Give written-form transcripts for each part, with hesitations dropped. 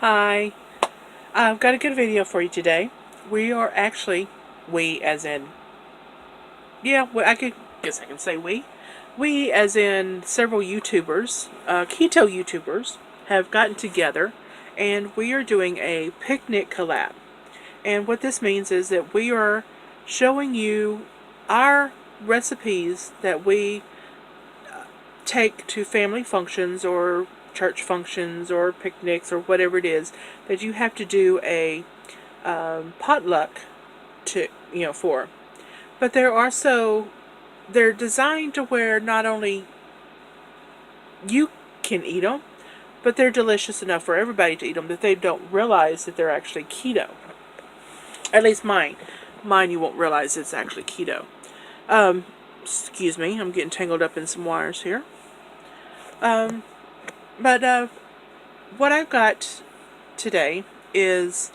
Hi, I've got a good video for you today. We are actually, we as in, yeah, well, guess I can say we. We as in several YouTubers, keto YouTubers, have gotten together and we are doing a picnic collab. And what this means is that we are showing you our recipes that we take to family functions or church functions or picnics or whatever it is that you have to do a potluck to for. But they're designed to where not only you can eat them, but they're delicious enough for everybody to eat them that they don't realize that they're actually keto. At least mine you won't realize it's actually keto. Excuse me, I'm getting tangled up in some wires here. But what I've got today is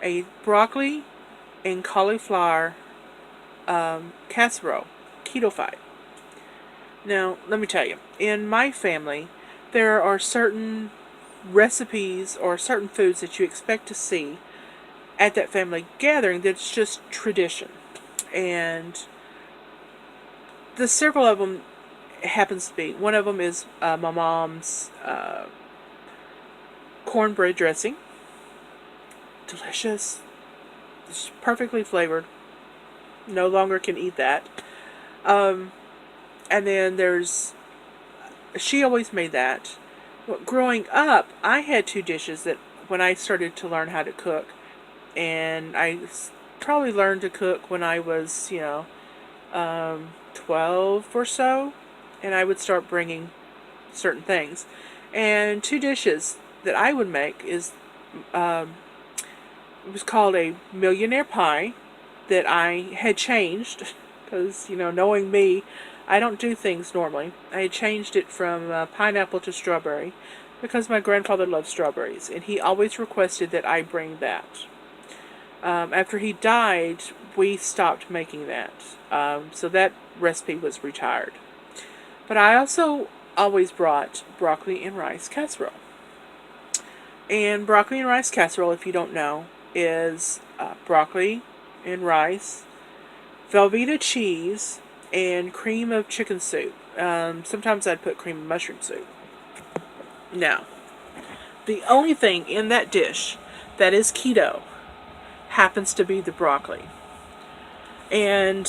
a broccoli and cauliflower casserole, keto-fied. Now, let me tell you, in my family, there are certain recipes or certain foods that you expect to see at that family gathering that's just tradition. And the several of them happens to be, one of them is my mom's cornbread dressing. Delicious. It's perfectly flavored. No longer can eat that. And then she always made that. Well, growing up, I had two dishes that when I started to learn how to cook, and I probably learned to cook when I was, 12 or so, and I would start bringing certain things. And two dishes that I would make is, it was called a millionaire pie that I had changed because, knowing me, I don't do things normally. I had changed it from pineapple to strawberry because my grandfather loved strawberries, and he always requested that I bring that. After he died, we stopped making that. So that recipe was retired. But I also always brought broccoli and rice casserole. And broccoli and rice casserole, if you don't know, is broccoli and rice, Velveeta cheese, and cream of chicken soup. Sometimes I'd put cream of mushroom soup. Now, the only thing in that dish that is keto happens to be the broccoli. And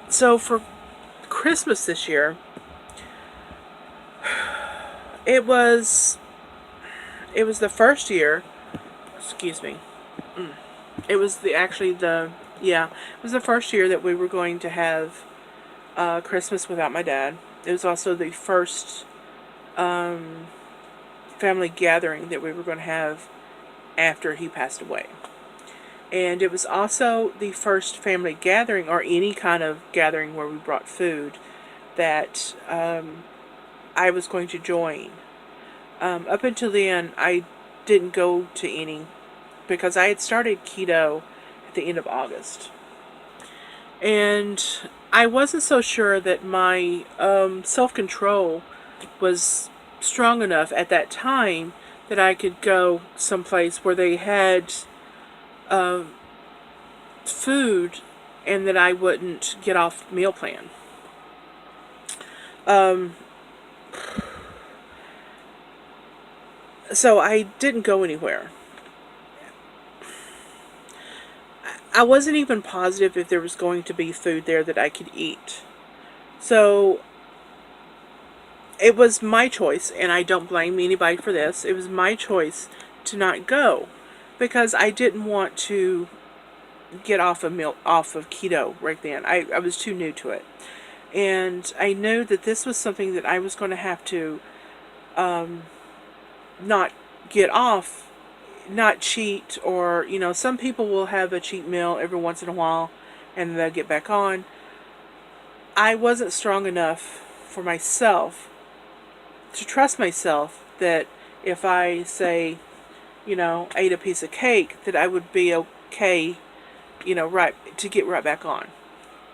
so for Christmas this year, it was the first year. Excuse me. It was it was the first year that we were going to have Christmas without my dad. It was also the first family gathering that we were going to have after he passed away. And it was also the first family gathering, or any kind of gathering where we brought food, that I was going to join. Up until then, I didn't go to any because I had started keto at the end of August. And I wasn't so sure that my self-control was strong enough at that time that I could go someplace where they had food and that I wouldn't get off meal plan. So I didn't go anywhere. I wasn't even positive if there was going to be food there that I could eat. So it was my choice, and I don't blame anybody for this. It was my choice to not go because I didn't want to get off of keto right then. I was too new to it. And I knew that this was something that I was going to have to not get off, not cheat, or, some people will have a cheat meal every once in a while and they'll get back on. I wasn't strong enough for myself to trust myself that if I say, ate a piece of cake, that I would be okay, right, to get right back on.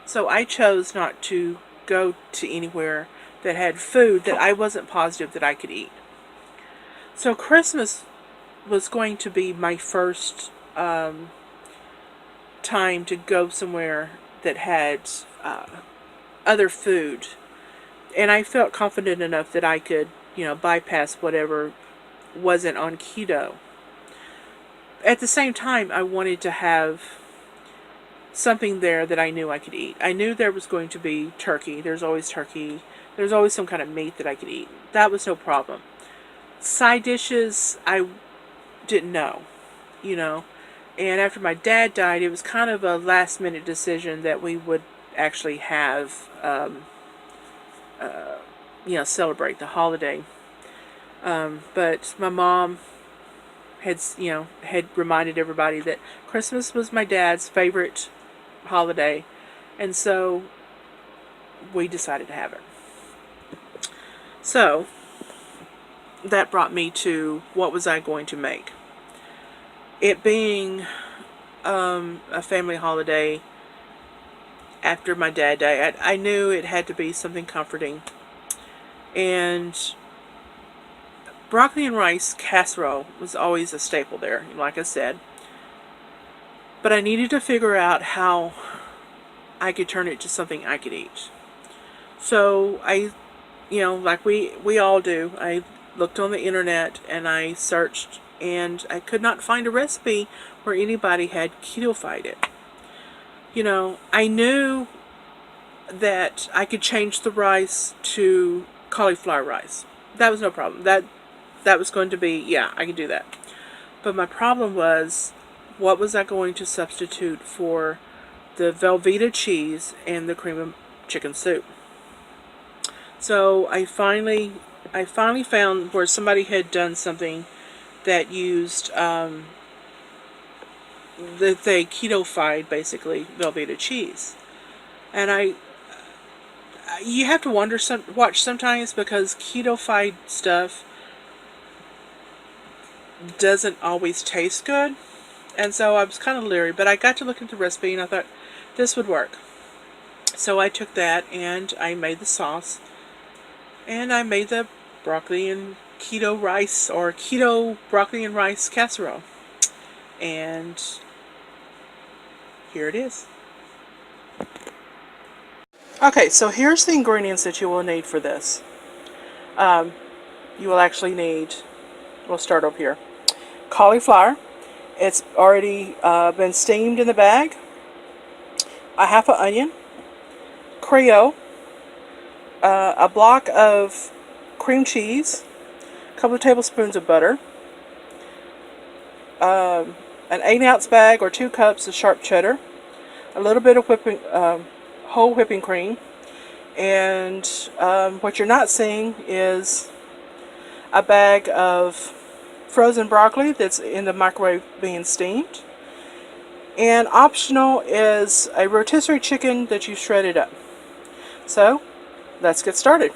So I chose not to go to anywhere that had food that I wasn't positive that I could eat. So Christmas was going to be my first time to go somewhere that had other food. And I felt confident enough that I could, bypass whatever wasn't on keto. At the same time, I wanted to have something there that I knew I could eat. I knew there was going to be turkey. There's always turkey. There's always some kind of meat that I could eat. That was no problem. Side dishes, I didn't know, you know. And after my dad died, it was kind of a last minute decision that we would actually have, celebrate the holiday. But my mom had reminded everybody that Christmas was my dad's favorite holiday, and so we decided to have it. So that brought me to what was I going to make. It being a family holiday after my dad died, I knew it had to be something comforting. And broccoli and rice casserole was always a staple there, like I said. But I needed to figure out how I could turn it to something I could eat. So I, like we all do, I looked on the internet and I searched, and I could not find a recipe where anybody had keto-fied it. I knew that I could change the rice to cauliflower rice. That was no problem. That was going to be, I could do that. But my problem was, what was I going to substitute for the Velveeta cheese and the cream of chicken soup? So I finally found where somebody had done something that used that they keto-fied, basically, Velveeta cheese. And you have to watch sometimes, because keto-fied stuff doesn't always taste good. And so I was kind of leery, but I got to look at the recipe and I thought this would work. So I took that and I made the sauce, and I made the broccoli and keto rice, or keto broccoli and rice casserole. And here it is. Okay, so here's the ingredients that you will need for this. You will actually need, we'll start over here. Cauliflower. It's already been steamed in the bag. A half an onion. Creole. A block of cream cheese. A couple of tablespoons of butter. An 8-ounce bag or 2 cups of sharp cheddar. A little bit of whole whipping cream. And what you're not seeing is a bag of frozen broccoli that's in the microwave being steamed. And optional is a rotisserie chicken that you shredded up. So let's get started.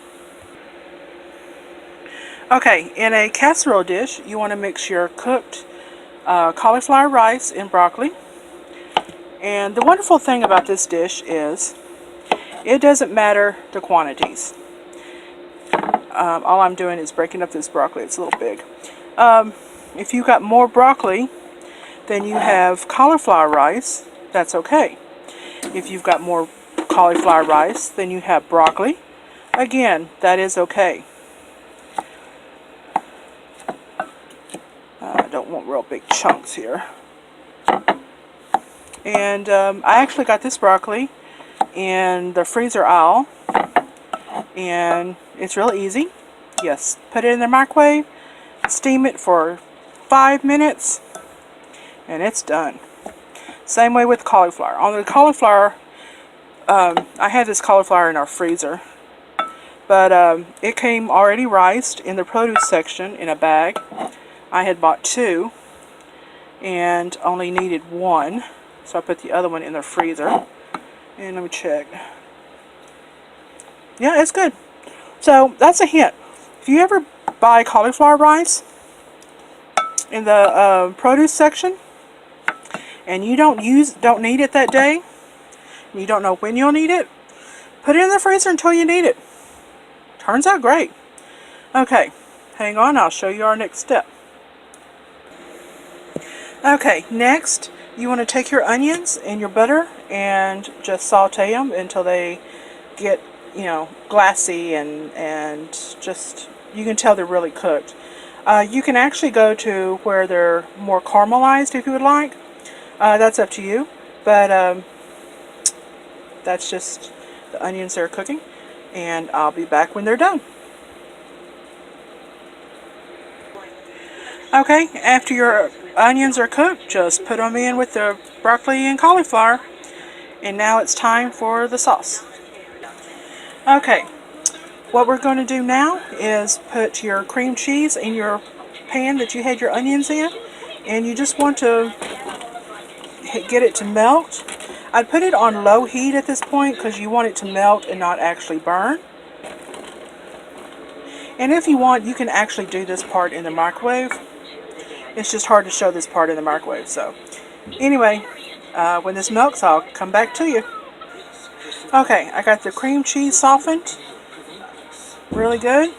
Okay, in a casserole dish, you want to mix your cooked cauliflower rice and broccoli. And the wonderful thing about this dish is it doesn't matter the quantities. All I'm doing is breaking up this broccoli. It's a little big. If you got more broccoli than you have cauliflower rice, that's okay. If you've got more cauliflower rice than you have broccoli, again, that is okay. I don't want real big chunks here. And I actually got this broccoli in the freezer aisle, and it's real easy. Yes, put it in the microwave, steam it for 5 minutes, and it's done. Same way with cauliflower. On the cauliflower, I had this cauliflower in our freezer, but it came already riced in the produce section in a bag. I had bought 2 and only needed 1, so I put the other one in the freezer. And let me check. Yeah, it's good. So that's a hint. If you ever buy cauliflower rice in the produce section and you don't need it that day, and you don't know when you'll need it, put it in the freezer until you need it. Turns out great. Okay, hang on, I'll show you our next step. Okay, next you want to take your onions and your butter and just saute them until they get, you know, glassy and just, you can tell they're really cooked. You can actually go to where they're more caramelized if you would like. That's up to you, but that's just the onions that are cooking, and I'll be back when they're done. Okay, after your onions are cooked, just put them in with the broccoli and cauliflower, and now it's time for the sauce. Okay, what we're going to do now is put your cream cheese in your pan that you had your onions in, and you just want to get it to melt. I'd put it on low heat at this point because you want it to melt and not actually burn. And if you want, you can actually do this part in the microwave. It's just hard to show this part in the microwave. So anyway, when this melts, I'll come back to you. Okay, I got the cream cheese softened really good.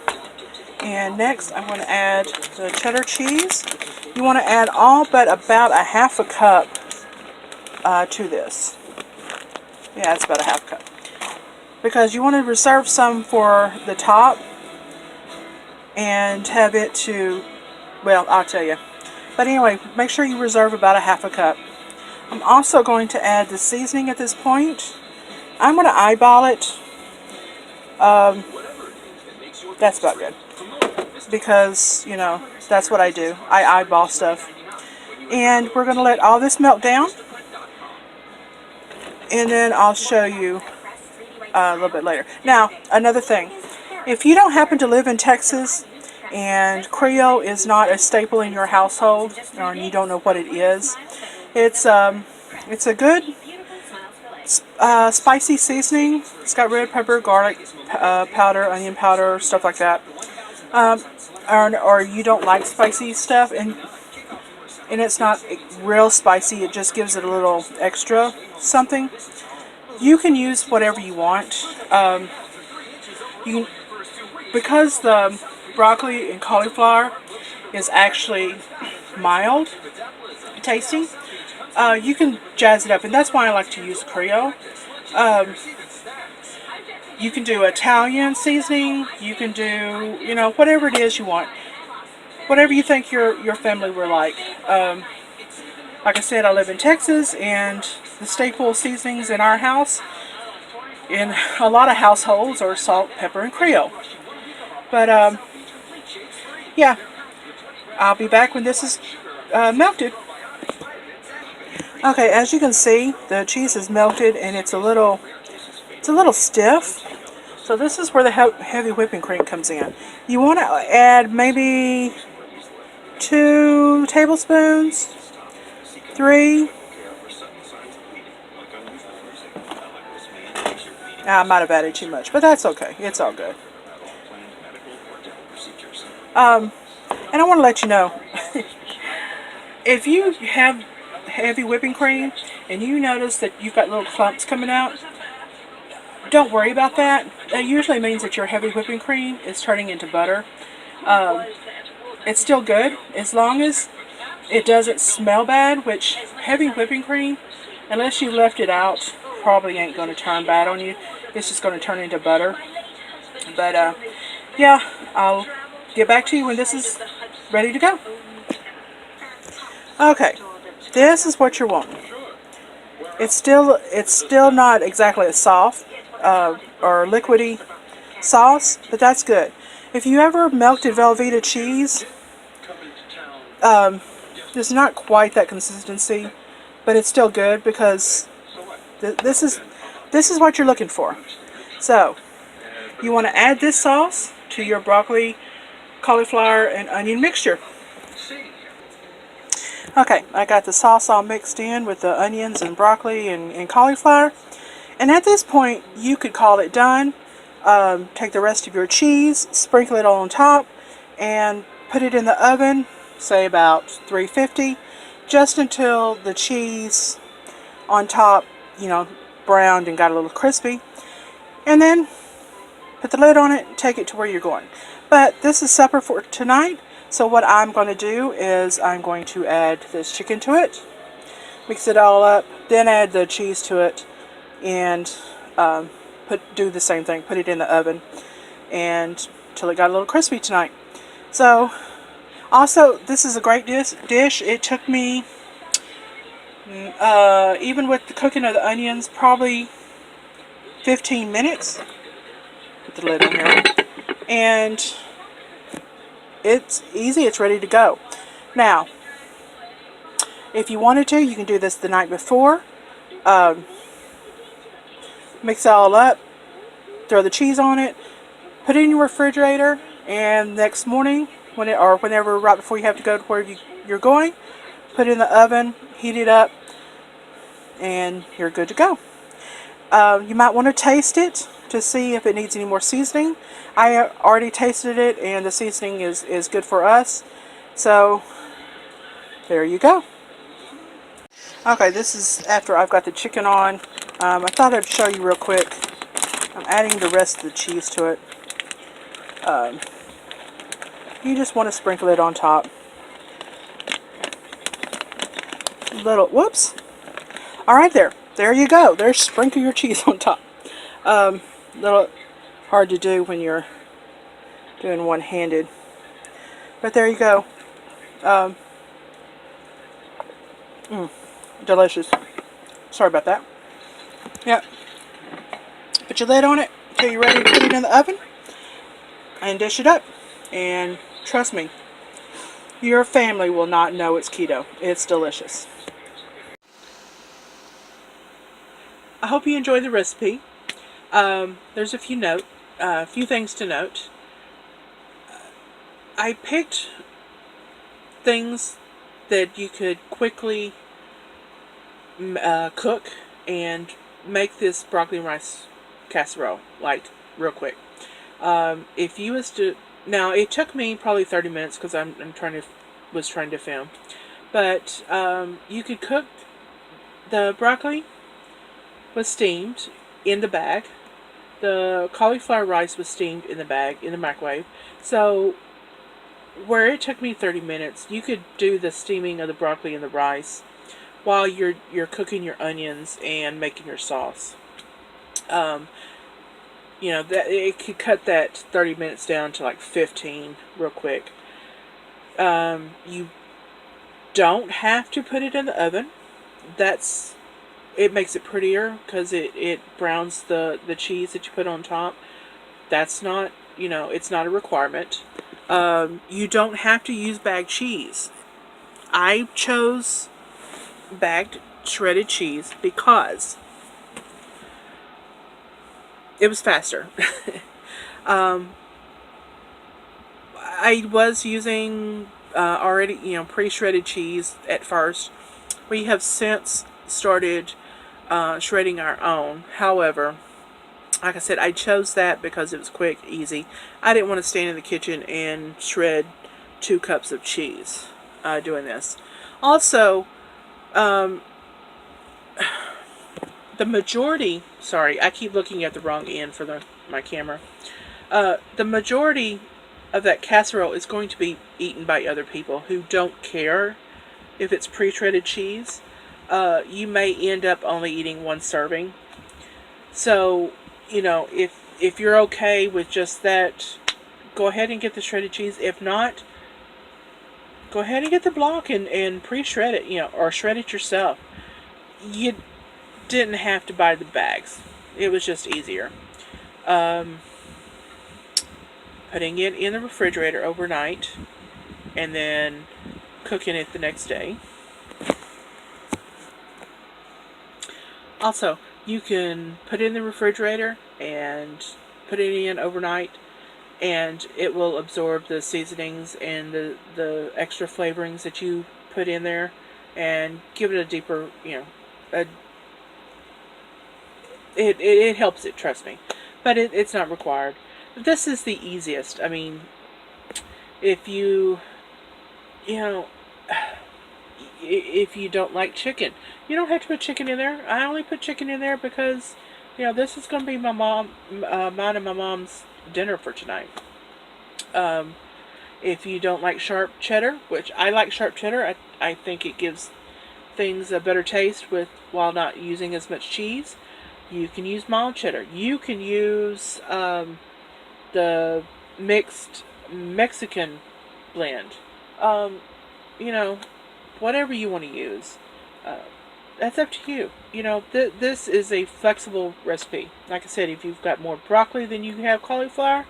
And next I'm going to add the cheddar cheese. You want to add all but about a half a cup to this. Yeah, it's about a half cup. Because you want to reserve some for the top and have it to, well, I'll tell you. But anyway, make sure you reserve about a half a cup. I'm also going to add the seasoning at this point. I'm going to eyeball it. That's about good. Because, you know, that's what I do. I eyeball stuff. And we're going to let all this melt down. And then I'll show you a little bit later. Now, another thing. If you don't happen to live in Texas and Creole is not a staple in your household, or you don't know what it is, it's a good spicy seasoning. It's got red pepper, garlic powder, onion powder, stuff like that. Or you don't like spicy stuff, and it's not real spicy. It just gives it a little extra something. You can use whatever you want. Because the broccoli and cauliflower is actually mild tasting, you can jazz it up, and that's why I like to use Creole. You can do Italian seasoning. You can do, you know, whatever it is you want. Whatever you think your family will like. Like I said, I live in Texas, and the staple seasonings in our house, in a lot of households, are salt, pepper, and Creole. But, yeah, I'll be back when this is melted. Okay, as you can see, the cheese is melted, and it's a little stiff. So this is where the heavy whipping cream comes in. You want to add maybe 2 tablespoons, 3. I might have added too much, but that's okay. It's all good. And I want to let you know, if you have heavy whipping cream and you notice that you've got little clumps coming out, don't worry about that. That usually means that your heavy whipping cream is turning into butter. It's still good as long as it doesn't smell bad, which heavy whipping cream, unless you left it out, probably ain't going to turn bad on you. It's just going to turn into butter. But yeah, I'll get back to you when this is ready to go. Okay, this is what you're wanting. It's still not exactly a soft or liquidy sauce, but that's good. If you ever melted Velveeta cheese, it's not quite that consistency, but it's still good because this is what you're looking for. So you want to add this sauce to your broccoli, cauliflower, and onion mixture. Okay, I got the sauce all mixed in with the onions and broccoli and cauliflower. And at this point, you could call it done. Take the rest of your cheese, sprinkle it on top, and put it in the oven, say about 350, just until the cheese on top, you know, browned and got a little crispy. And then put the lid on it and take it to where you're going. But this is supper for tonight. So what I'm going to do is I'm going to add this chicken to it, mix it all up, then add the cheese to it, and do the same thing. Put it in the oven and till it got a little crispy tonight. So also, this is a great dish. It took me, even with the cooking of the onions, probably 15 minutes. Put the lid on here. And it's easy. It's ready to go. Now, if you wanted to, you can do this the night before. Mix it all up. Throw the cheese on it. Put it in your refrigerator. And next morning, whenever right before you have to go to where you're going, put it in the oven, heat it up, and you're good to go. You might want to taste it to see if it needs any more seasoning. I already tasted it, and the seasoning is good for us. So there you go. Okay, this is after I've got the chicken on. I thought I'd show you real quick. I'm adding the rest of the cheese to it. You just want to sprinkle it on top. Whoops. Alright, there you go. There's sprinkle your cheese on top. Little hard to do when you're doing one-handed. But there you go. Delicious. Sorry about that. Yep. Put your lid on it until you're ready to put it in the oven. And dish it up. And trust me, your family will not know it's keto. It's delicious. I hope you enjoyed the recipe. There's a few things to note. I picked things that you could quickly cook and make this broccoli and rice casserole, like, real quick. If you was to... Now, it took me probably 30 minutes because was trying to film. But you could cook the broccoli was steamed in the bag. The cauliflower rice was steamed in the bag in the microwave. So where it took me 30 minutes, you could do the steaming of the broccoli and the rice while you're cooking your onions and making your sauce. You know, that it could cut that 30 minutes down to like 15 real quick. You don't have to put it in the oven. It makes it prettier because it browns the cheese that you put on top. That's not, it's not a requirement. You don't have to use bagged cheese. I chose bagged shredded cheese because it was faster. I was using already, pre-shredded cheese at first. We have since started shredding our own. However, like I said, I chose that because it was quick, easy. I didn't want to stand in the kitchen and shred 2 cups of cheese doing this. Also, the majority, sorry, I keep looking at the wrong end for my camera. The majority of that casserole is going to be eaten by other people who don't care if it's pre-shredded cheese. You may end up only eating 1 serving. So, if you're okay with just that, go ahead and get the shredded cheese. If not, go ahead and get the block and pre-shred it, or shred it yourself. You didn't have to buy the bags. It was just easier. Putting it in the refrigerator overnight and then cooking it the next day. Also, you can put it in the refrigerator and put it in overnight, and it will absorb the seasonings and the extra flavorings that you put in there and give it a deeper, it helps it, trust me. But it's not required. This is the easiest. I mean, if you don't like chicken, you don't have to put chicken in there. I only put chicken in there because, this is going to be mine and my mom's dinner for tonight. If you don't like sharp cheddar, which I like sharp cheddar, I think it gives things a better taste with while not using as much cheese. You can use mild cheddar. You can use the mixed Mexican blend. Um, you know, whatever you want to use. Uh, that's up to you. This is a flexible recipe. Like I said, if you've got more broccoli than you have cauliflower,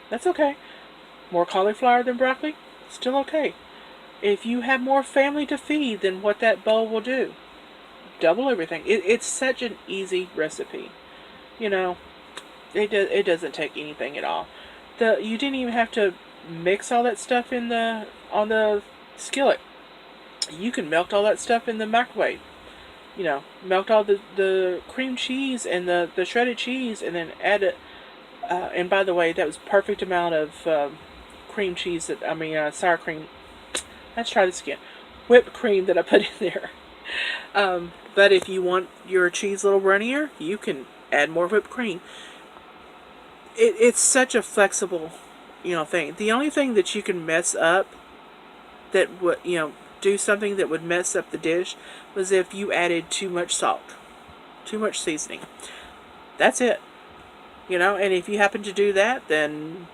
that's okay. More cauliflower than broccoli, still okay. If you have more family to feed than what that bowl will do, double everything. It's such an easy recipe. You know, it doesn't take anything at all. You didn't even have to mix all that stuff on the skillet. You can melt all that stuff in the microwave. Melt all the cream cheese and the shredded cheese, and then add it. And by the way, that was perfect amount of cream cheese sour cream. Let's try this again. Whipped cream that I put in there. But if you want your cheese a little runnier, you can add more whipped cream. It's such a flexible, thing. The only thing that you can mess up that would, do something that would mess up the dish was if you added too much salt, too much seasoning. That's it. And if you happen to do that, then,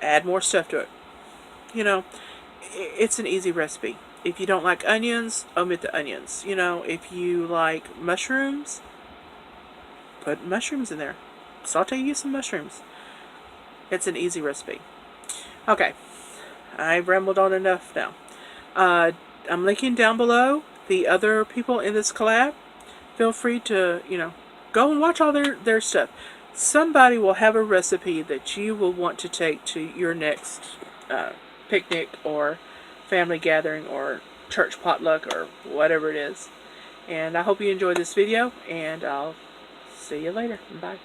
add more stuff to it. It's an easy recipe. If you don't like onions, omit the onions. If you like mushrooms, put mushrooms in there. Saute you some mushrooms. It's an easy recipe. Okay, I've rambled on enough now. I'm linking down below the other people in this collab. Feel free to, go and watch all their stuff. Somebody will have a recipe that you will want to take to your next picnic or family gathering or church potluck or whatever it is. And I hope you enjoyed this video, and I'll see you later. Bye.